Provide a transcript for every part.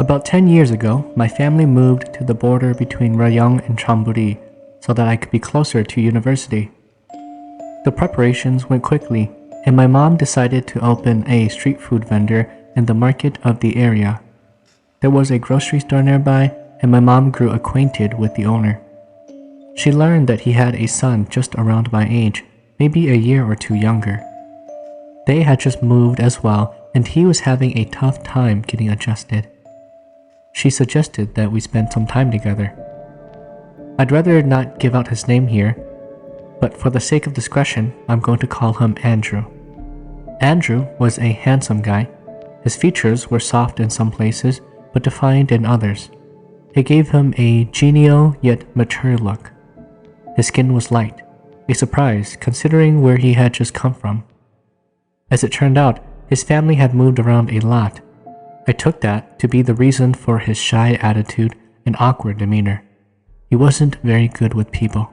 About 10 years ago, my family moved to the border between Rayong and Chonburi so that I could be closer to university. The preparations went quickly, and my mom decided to open a street food vendor in the market of the area. There was a grocery store nearby, and my mom grew acquainted with the owner. She learned that he had a son just around my age, maybe a year or two younger. They had just moved as well, and he was having a tough time getting adjusted. She suggested that we spend some time together. I'd rather not give out his name here, but for the sake of discretion, I'm going to call him Andrew. Andrew was a handsome guy. His features were soft in some places, but defined in others. It gave him a genial yet mature look. His skin was light, a surprise considering where he had just come from. As it turned out, his family had moved around a lot. I took that to be the reason for his shy attitude and awkward demeanor. He wasn't very good with people.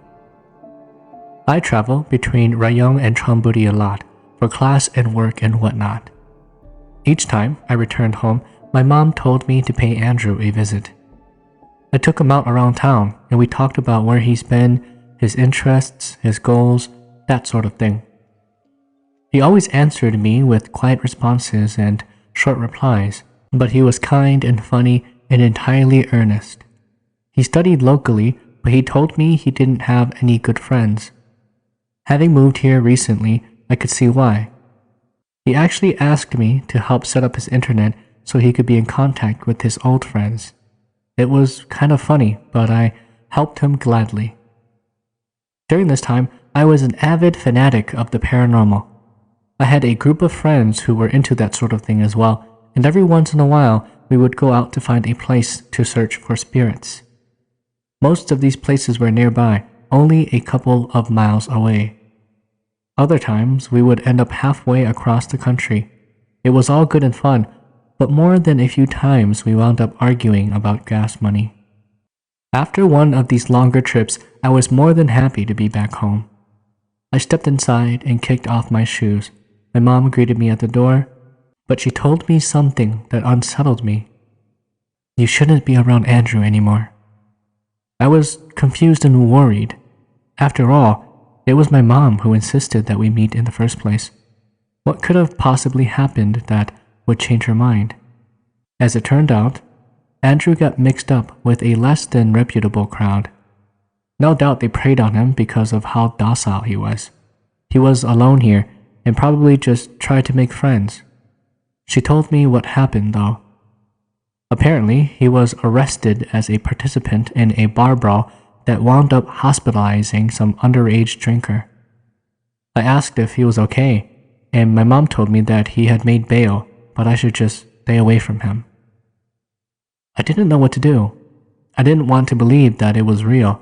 I travel between Rayong and Chonburi a lot for class and work and whatnot. Each time I returned home, my mom told me to pay Andrew a visit. I took him out around town and we talked about where he's been, his interests, his goals, that sort of thing. He always answered me with quiet responses and short replies, but he was kind and funny and entirely earnest. He studied locally, but he told me he didn't have any good friends. Having moved here recently, I could see why. He actually asked me to help set up his internet so he could be in contact with his old friends. It was kind of funny, but I helped him gladly. During this time, I was an avid fanatic of the paranormal. I had a group of friends who were into that sort of thing as well, and every once in a while, we would go out to find a place to search for spirits. Most of these places were nearby, only a couple of miles away. Other times, we would end up halfway across the country. It was all good and fun, but more than a few times we wound up arguing about gas money. After one of these longer trips, I was more than happy to be back home. I stepped inside and kicked off my shoes. My mom greeted me at the door, but she told me something that unsettled me. You shouldn't be around Andrew anymore. I was confused and worried. After all, it was my mom who insisted that we meet in the first place. What could have possibly happened that would change her mind? As it turned out, Andrew got mixed up with a less than reputable crowd. No doubt they preyed on him because of how docile he was. He was alone here and probably just tried to make friends. She told me what happened though. Apparently, he was arrested as a participant in a bar brawl that wound up hospitalizing some underage drinker. I asked if he was okay, and my mom told me that he had made bail, but I should just stay away from him. I didn't know what to do. I didn't want to believe that it was real.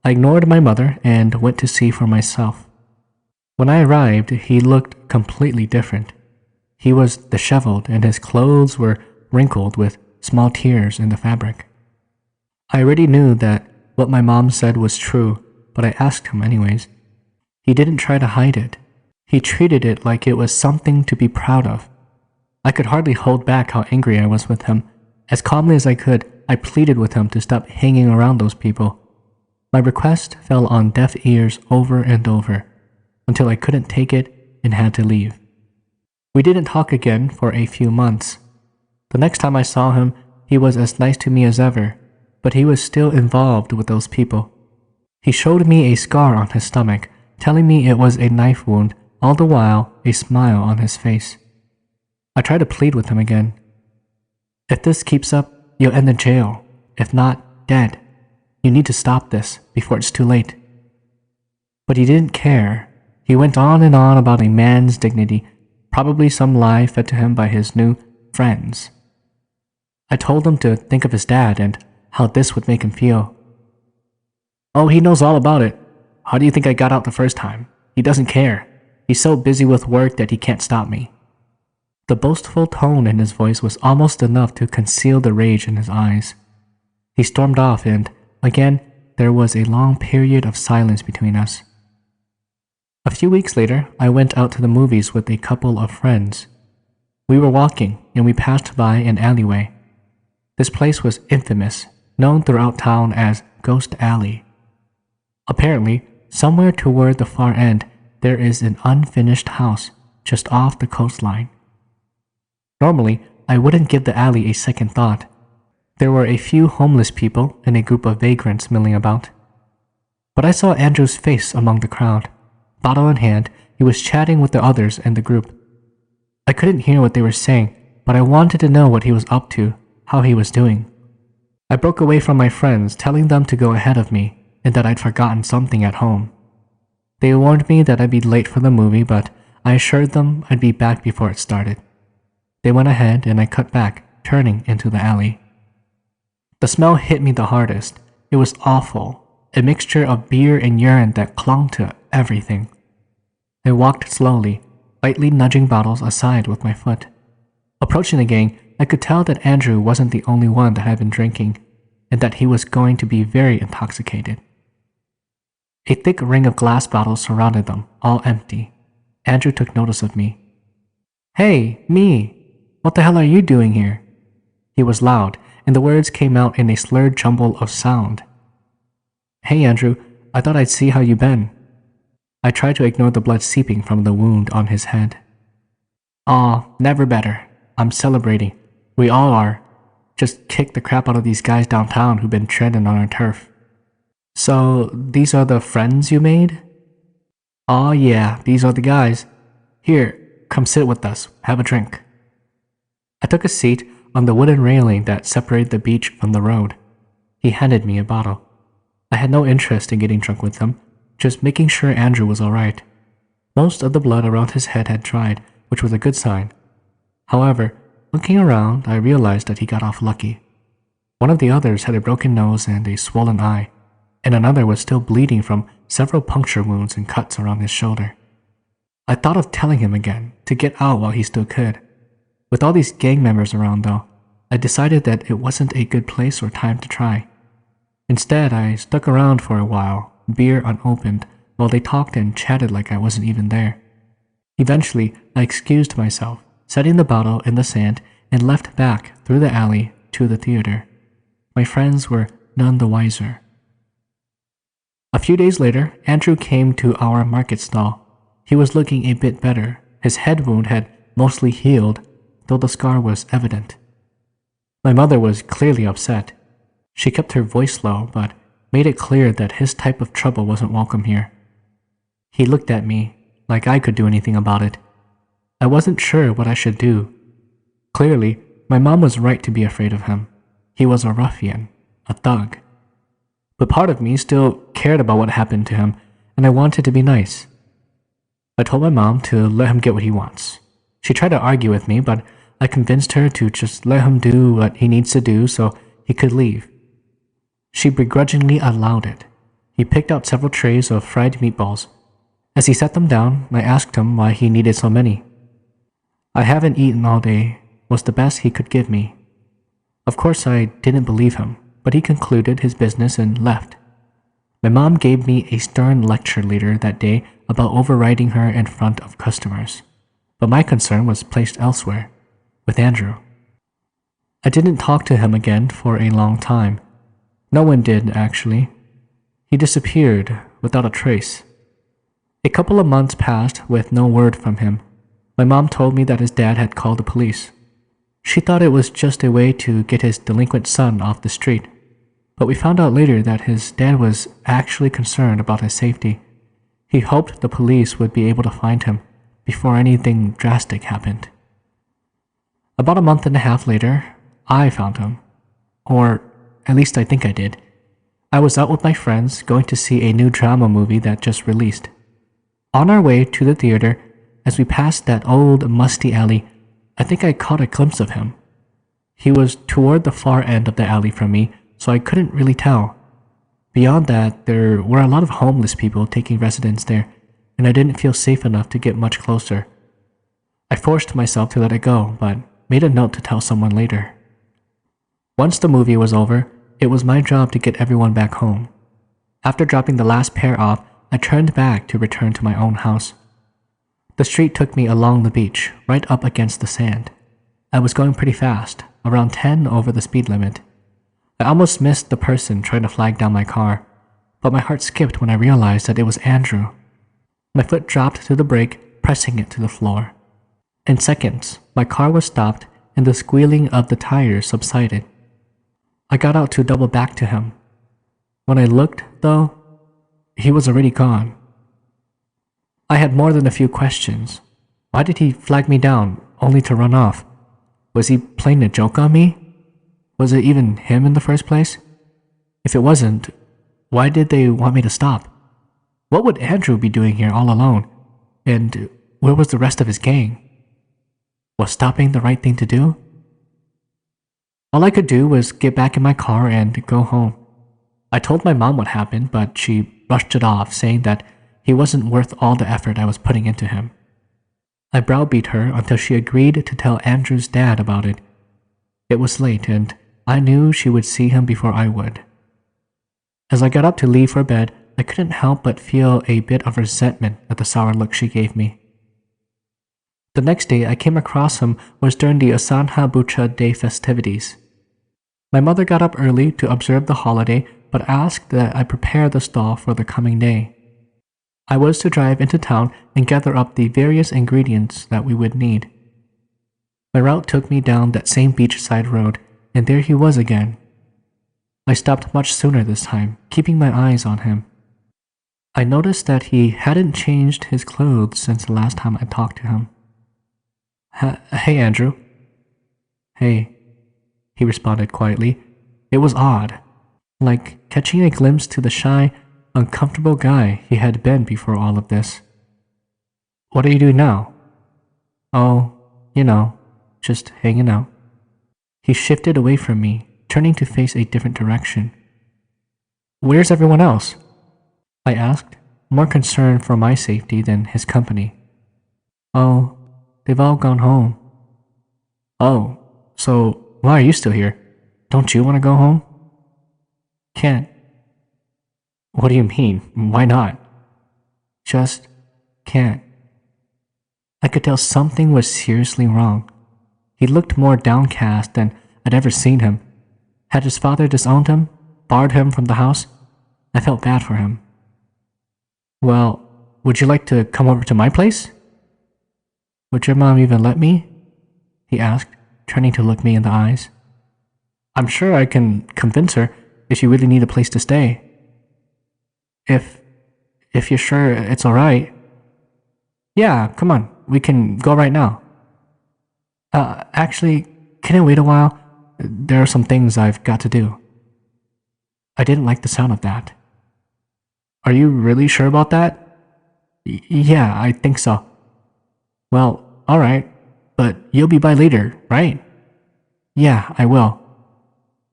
I ignored my mother and went to see for myself. When I arrived, he looked completely different. He was disheveled and his clothes were wrinkled with small tears in the fabric. I already knew that what my mom said was true, but I asked him anyways. He didn't try to hide it. He treated it like it was something to be proud of. I could hardly hold back how angry I was with him. As calmly as I could, I pleaded with him to stop hanging around those people. My request fell on deaf ears over and over, until I couldn't take it and had to leave. We didn't talk again for a few months. The next time I saw him, he was as nice to me as ever, but he was still involved with those people. He showed me a scar on his stomach, telling me it was a knife wound, all the while a smile on his face. I tried to plead with him again. If this keeps up, you'll end in jail. If not, dead. You need to stop this before it's too late. But he didn't care. He went on and on about a man's dignity, probably some lie fed to him by his new friends. I told him to think of his dad and how this would make him feel. Oh, he knows all about it. How do you think I got out the first time? He doesn't care. He's so busy with work that he can't stop me. The boastful tone in his voice was almost enough to conceal the rage in his eyes. He stormed off and, again, there was a long period of silence between us. A few weeks later, I went out to the movies with a couple of friends. We were walking and we passed by an alleyway. This place was infamous, known throughout town as Ghost Alley. Apparently, somewhere toward the far end, there is an unfinished house just off the coastline. Normally, I wouldn't give the alley a second thought. There were a few homeless people and a group of vagrants milling about. But I saw Andrew's face among the crowd. Bottle in hand, he was chatting with the others in the group. I couldn't hear what they were saying, but I wanted to know what he was up to, how he was doing. I broke away from my friends, telling them to go ahead of me and that I'd forgotten something at home. They warned me that I'd be late for the movie, but I assured them I'd be back before it started. They went ahead and I cut back, turning into the alley. The smell hit me the hardest. It was awful, a mixture of beer and urine that clung to everything. I walked slowly, lightly nudging bottles aside with my foot. Approaching the gang, I could tell that Andrew wasn't the only one that had been drinking, and that he was going to be very intoxicated. A thick ring of glass bottles surrounded them, all empty. Andrew took notice of me. "Hey, me! What the hell are you doing here?" He was loud, and the words came out in a slurred jumble of sound. "Hey, Andrew, I thought I'd see how you been." I tried to ignore the blood seeping from the wound on his head. "Aw, never better. I'm celebrating. We all are. Just kicked the crap out of these guys downtown who've been treading on our turf." "So, these are the friends you made?" "Aw, yeah, these are the guys. Here, come sit with us, have a drink." I took a seat on the wooden railing that separated the beach from the road. He handed me a bottle. I had no interest in getting drunk with him, just making sure Andrew was alright. Most of the blood around his head had dried, which was a good sign. However, looking around, I realized that he got off lucky. One of the others had a broken nose and a swollen eye, and another was still bleeding from several puncture wounds and cuts around his shoulder. I thought of telling him again, to get out while he still could. With all these gang members around, though, I decided that it wasn't a good place or time to try. Instead, I stuck around for a while, beer unopened, while they talked and chatted like I wasn't even there. Eventually, I excused myself, setting the bottle in the sand, and left back through the alley to the theater. My friends were none the wiser. A few days later, Andrew came to our market stall. He was looking a bit better. His head wound had mostly healed, though the scar was evident. My mother was clearly upset. She kept her voice low, but made it clear that his type of trouble wasn't welcome here. He looked at me like I could do anything about it. I wasn't sure what I should do. Clearly, my mom was right to be afraid of him. He was a ruffian, a thug. But part of me still cared about what happened to him, and I wanted to be nice. I told my mom to let him get what he wants. She tried to argue with me, but I convinced her to just let him do what he needs to do so he could leave. She begrudgingly allowed it. He picked out several trays of fried meatballs. As he set them down, I asked him why he needed so many. "I haven't eaten all day," was the best he could give me. Of course, I didn't believe him, but he concluded his business and left. My mom gave me a stern lecture later that day about overriding her in front of customers. But my concern was placed elsewhere, with Andrew. I didn't talk to him again for a long time. No one did, actually. He disappeared without a trace. A couple of months passed with no word from him. My mom told me that his dad had called the police. She thought it was just a way to get his delinquent son off the street. But we found out later that his dad was actually concerned about his safety. He hoped the police would be able to find him before anything drastic happened. About a month and a half later, I found him. Or at least I think I did. I was out with my friends going to see a new drama movie that just released. On our way to the theater, as we passed that old, musty alley, I think I caught a glimpse of him. He was toward the far end of the alley from me, so I couldn't really tell. Beyond that, there were a lot of homeless people taking residence there, and I didn't feel safe enough to get much closer. I forced myself to let it go, but made a note to tell someone later. Once the movie was over, it was my job to get everyone back home. After dropping the last pair off, I turned back to return to my own house. The street took me along the beach, right up against the sand. I was going pretty fast, around 10 over the speed limit. I almost missed the person trying to flag down my car, but my heart skipped when I realized that it was Andrew. My foot dropped to the brake, pressing it to the floor. In seconds, my car was stopped and the squealing of the tires subsided. I got out to double back to him. When I looked, though, he was already gone. I had more than a few questions. Why did he flag me down, only to run off? Was he playing a joke on me? Was it even him in the first place? If it wasn't, why did they want me to stop? What would Andrew be doing here all alone? And where was the rest of his gang? Was stopping the right thing to do? All I could do was get back in my car and go home. I told my mom what happened, but she brushed it off, saying that he wasn't worth all the effort I was putting into him. I browbeat her until she agreed to tell Andrew's dad about it. It was late, and I knew she would see him before I would. As I got up to leave for bed, I couldn't help but feel a bit of resentment at the sour look she gave me. The next day I came across him was during the Asanha Bucha Day festivities. My mother got up early to observe the holiday, but asked that I prepare the stall for the coming day. I was to drive into town and gather up the various ingredients that we would need. My route took me down that same beachside road, and there he was again. I stopped much sooner this time, keeping my eyes on him. I noticed that he hadn't changed his clothes since the last time I talked to him. Hey, Andrew. Hey, he responded quietly. It was odd, like catching a glimpse to the shy, uncomfortable guy he had been before all of this. What are you doing now? Oh, just hanging out. He shifted away from me, turning to face a different direction. Where's everyone else? I asked, more concerned for my safety than his company. Oh, they've all gone home. Oh, so why are you still here? Don't you want to go home? Can't. What do you mean? Why not? Just can't. I could tell something was seriously wrong. He looked more downcast than I'd ever seen him. Had his father disowned him, barred him from the house? I felt bad for him. Well, would you like to come over to my place? Would your mom even let me? He asked, turning to look me in the eyes. I'm sure I can convince her if you really need a place to stay. If you're sure it's alright. Yeah, come on, we can go right now. Actually, can I wait a while? There are some things I've got to do. I didn't like the sound of that. Are you really sure about that? Yeah, I think so. Well, alright, but you'll be by later, right? Yeah, I will.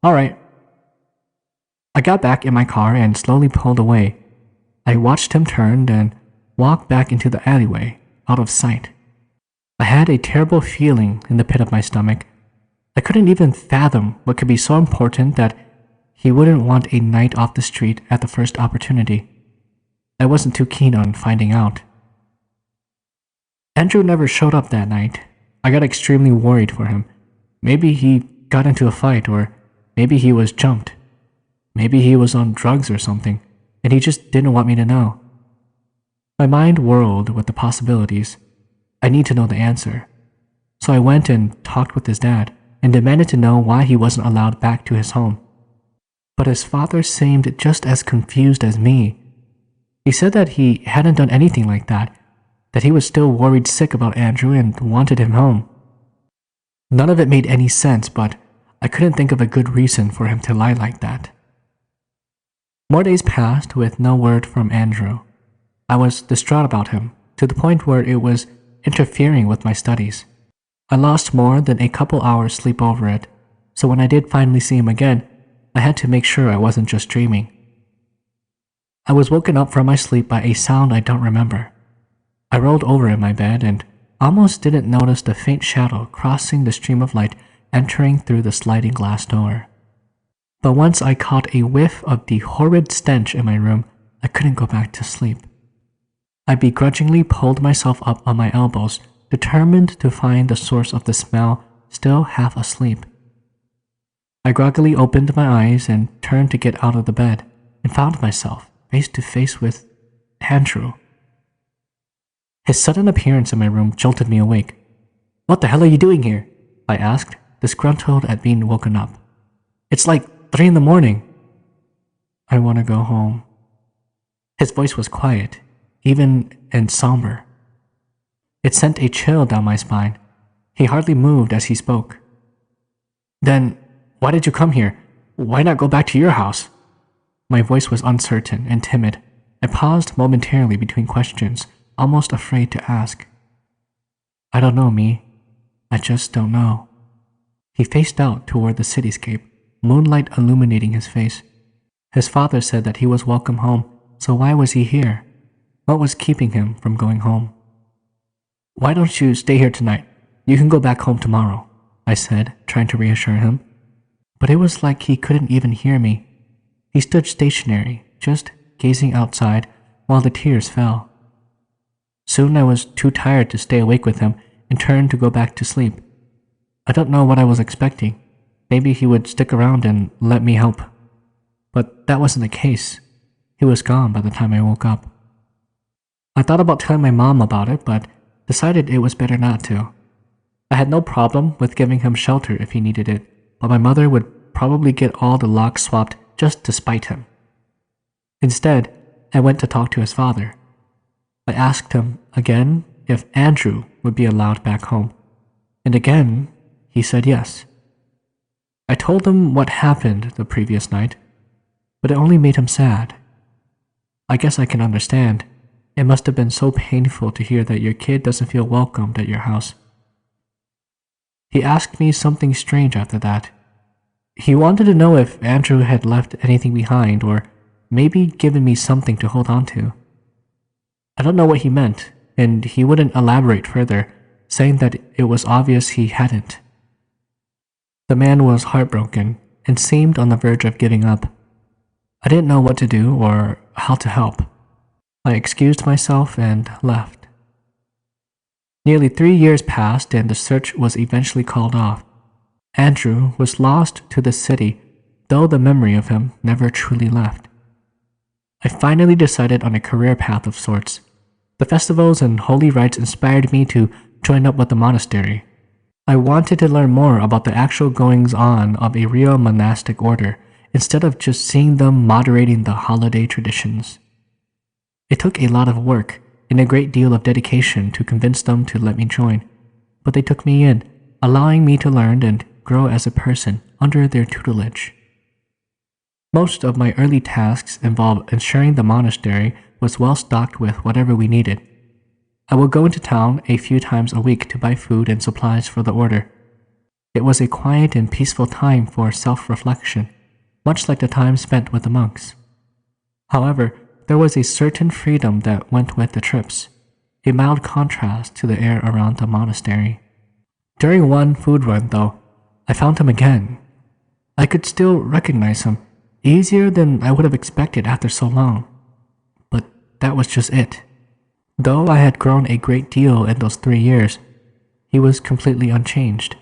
Alright. I got back in my car and slowly pulled away. I watched him turn and walk back into the alleyway, out of sight. I had a terrible feeling in the pit of my stomach. I couldn't even fathom what could be so important that he wouldn't want a night off the street at the first opportunity. I wasn't too keen on finding out. Andrew never showed up that night. I got extremely worried for him. Maybe he got into a fight, or maybe he was jumped. Maybe he was on drugs or something, and he just didn't want me to know. My mind whirled with the possibilities. I need to know the answer. So I went and talked with his dad and demanded to know why he wasn't allowed back to his home. But his father seemed just as confused as me. He said that he hadn't done anything like that he was still worried sick about Andrew and wanted him home. None of it made any sense, but I couldn't think of a good reason for him to lie like that. More days passed with no word from Andrew. I was distraught about him, to the point where it was interfering with my studies. I lost more than a couple hours sleep over it, so when I did finally see him again, I had to make sure I wasn't just dreaming. I was woken up from my sleep by a sound I don't remember. I rolled over in my bed and almost didn't notice the faint shadow crossing the stream of light entering through the sliding glass door. But once I caught a whiff of the horrid stench in my room, I couldn't go back to sleep. I begrudgingly pulled myself up on my elbows, determined to find the source of the smell, still half asleep. I groggily opened my eyes and turned to get out of the bed and found myself face to face with Andrew. His sudden appearance in my room jolted me awake. "What the hell are you doing here?" I asked, disgruntled at being woken up. "It's like 3 in the morning." "I want to go home." His voice was quiet, even and somber. It sent a chill down my spine. He hardly moved as he spoke. "Then why did you come here? Why not go back to your house?" My voice was uncertain and timid. I paused momentarily between questions, almost afraid to ask. "I don't know, me. I just don't know." He faced out toward the cityscape, moonlight illuminating his face. His father said that he was welcome home, so why was he here? What was keeping him from going home? "Why don't you stay here tonight? You can go back home tomorrow," I said, trying to reassure him. But it was like he couldn't even hear me. He stood stationary, just gazing outside while the tears fell. Soon I was too tired to stay awake with him and turned to go back to sleep. I don't know what I was expecting. Maybe he would stick around and let me help. But that wasn't the case. He was gone by the time I woke up. I thought about telling my mom about it, but decided it was better not to. I had no problem with giving him shelter if he needed it, but my mother would probably get all the locks swapped just to spite him. Instead, I went to talk to his father. I asked him again if Andrew would be allowed back home, and again he said yes. I told him what happened the previous night, but it only made him sad. I guess I can understand. It must have been so painful to hear that your kid doesn't feel welcomed at your house. He asked me something strange after that. He wanted to know if Andrew had left anything behind or maybe given me something to hold on to. I don't know what he meant, and he wouldn't elaborate further, saying that it was obvious he hadn't. The man was heartbroken and seemed on the verge of giving up. I didn't know what to do or how to help. I excused myself and left. Nearly 3 years passed and the search was eventually called off. Andrew was lost to the city, though the memory of him never truly left. I finally decided on a career path of sorts. The festivals and holy rites inspired me to join up with the monastery. I wanted to learn more about the actual goings-on of a real monastic order, instead of just seeing them moderating the holiday traditions. It took a lot of work and a great deal of dedication to convince them to let me join, but they took me in, allowing me to learn and grow as a person under their tutelage. Most of my early tasks involved ensuring the monastery was well stocked with whatever we needed. I would go into town a few times a week to buy food and supplies for the order. It was a quiet and peaceful time for self-reflection, much like the time spent with the monks. However, there was a certain freedom that went with the trips, a mild contrast to the air around the monastery. During one food run, though, I found him again. I could still recognize him, easier than I would have expected after so long. But that was just it. Though I had grown a great deal in those 3 years, he was completely unchanged.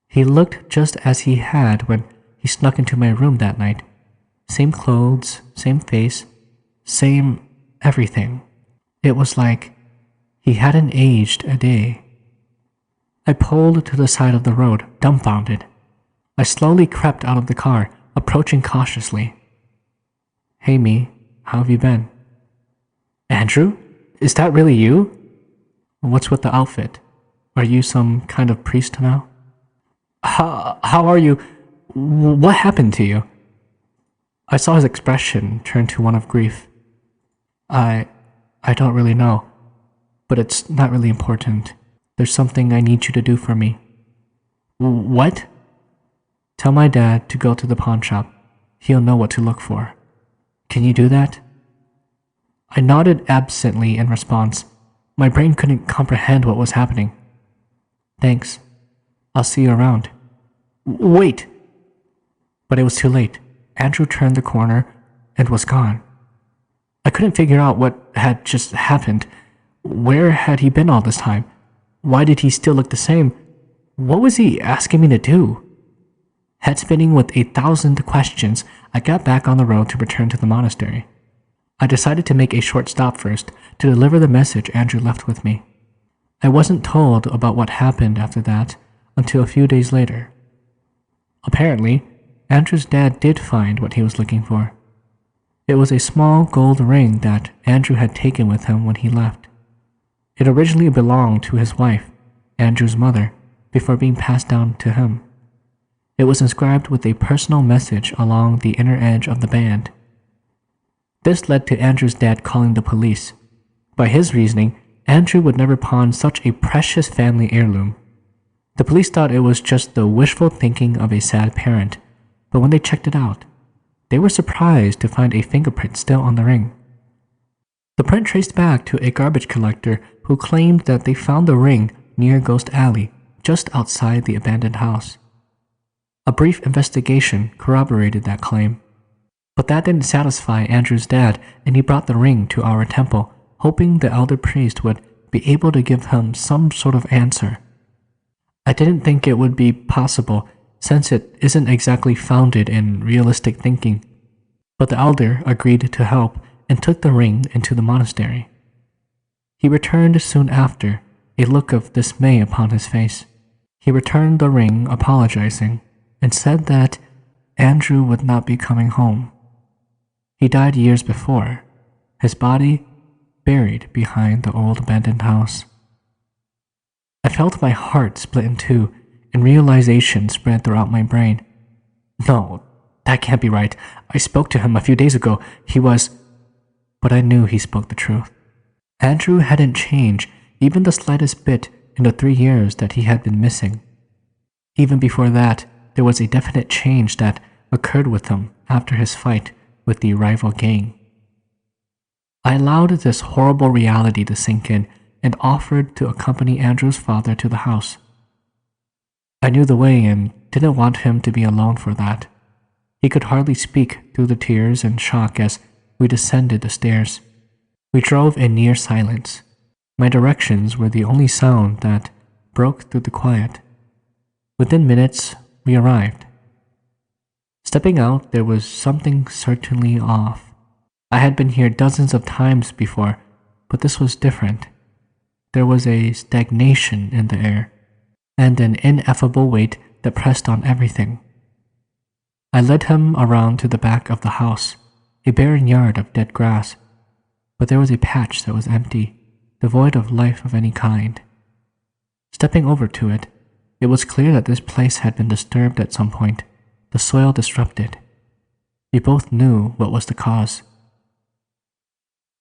He looked just as he had when he snuck into my room that night. Same clothes, same face, same everything. It was like he hadn't aged a day. I pulled to the side of the road, dumbfounded. I slowly crept out of the car, approaching cautiously. "Hey, me, how have you been?" "Andrew? Is that really you?" "What's with the outfit? Are you some kind of priest now?" How are you? What happened to you?" I saw his expression turn to one of grief. I don't really know, but it's not really important. There's something I need you to do for me." "What?" "Tell my dad to go to the pawn shop. He'll know what to look for. Can you do that?" I nodded absently in response. My brain couldn't comprehend what was happening. "Thanks. I'll see you around." "Wait!" But it was too late. Andrew turned the corner and was gone. I couldn't figure out what had just happened. Where had he been all this time? Why did he still look the same? What was he asking me to do? Head spinning with 1,000 questions, I got back on the road to return to the monastery. I decided to make a short stop first to deliver the message Andrew left with me. I wasn't told about what happened after that until a few days later. Apparently, Andrew's dad did find what he was looking for. It was a small gold ring that Andrew had taken with him when he left. It originally belonged to his wife, Andrew's mother, before being passed down to him. It was inscribed with a personal message along the inner edge of the band. This led to Andrew's dad calling the police. By his reasoning, Andrew would never pawn such a precious family heirloom. The police thought it was just the wishful thinking of a sad parent, but when they checked it out, they were surprised to find a fingerprint still on the ring. The print traced back to a garbage collector who claimed that they found the ring near Ghost Alley, just outside the abandoned house. A brief investigation corroborated that claim. But that didn't satisfy Andrew's dad, and he brought the ring to our temple, hoping the elder priest would be able to give him some sort of answer. I didn't think it would be possible, since it isn't exactly founded in realistic thinking. But the elder agreed to help and took the ring into the monastery. He returned soon after, a look of dismay upon his face. He returned the ring, apologizing, and said that Andrew would not be coming home. He died years before, his body buried behind the old abandoned house. I felt my heart split in two, and realization spread throughout my brain. No, that can't be right. I spoke to him a few days ago. He was... But I knew he spoke the truth. Andrew hadn't changed even the slightest bit in the 3 years that he had been missing. Even before that, there was a definite change that occurred with him after his fight with the rival gang. I allowed this horrible reality to sink in and offered to accompany Andrew's father to the house. I knew the way and didn't want him to be alone for that. He could hardly speak through the tears and shock as we descended the stairs. We drove in near silence. My directions were the only sound that broke through the quiet. Within minutes, we arrived. Stepping out, there was something certainly off. I had been here dozens of times before, but this was different. There was a stagnation in the air, and an ineffable weight that pressed on everything. I led him around to the back of the house, a barren yard of dead grass, but there was a patch that was empty, devoid of life of any kind. Stepping over to it, it was clear that this place had been disturbed at some point, the soil disrupted. We both knew what was the cause.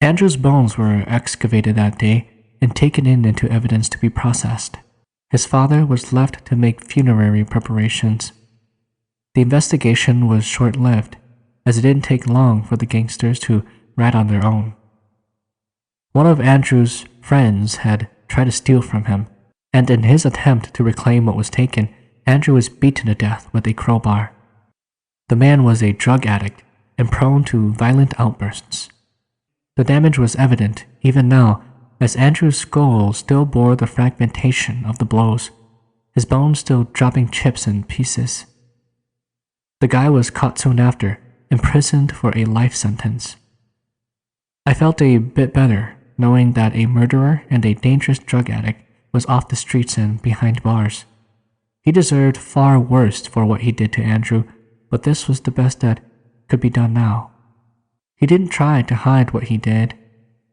Andrew's bones were excavated that day and taken into evidence to be processed. His father was left to make funerary preparations. The investigation was short-lived, as it didn't take long for the gangsters to rat on their own. One of Andrew's friends had tried to steal from him, and in his attempt to reclaim what was taken, Andrew was beaten to death with a crowbar. The man was a drug addict and prone to violent outbursts. The damage was evident even now, as Andrew's skull still bore the fragmentation of the blows, his bones still dropping chips and pieces. The guy was caught soon after, imprisoned for a life sentence. I felt a bit better knowing that a murderer and a dangerous drug addict was off the streets and behind bars. He deserved far worse for what he did to Andrew, but this was the best that could be done now. He didn't try to hide what he did.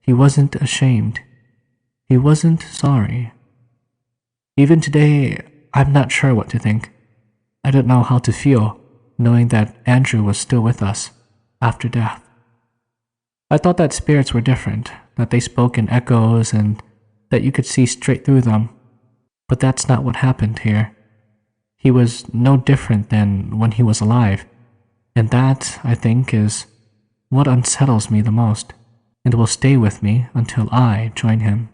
He wasn't ashamed. He wasn't sorry. Even today, I'm not sure what to think. I don't know how to feel, knowing that Andrew was still with us after death. I thought that spirits were different, that they spoke in echoes and that you could see straight through them. But that's not what happened here. He was no different than when he was alive, and that, I think, is what unsettles me the most, and will stay with me until I join him.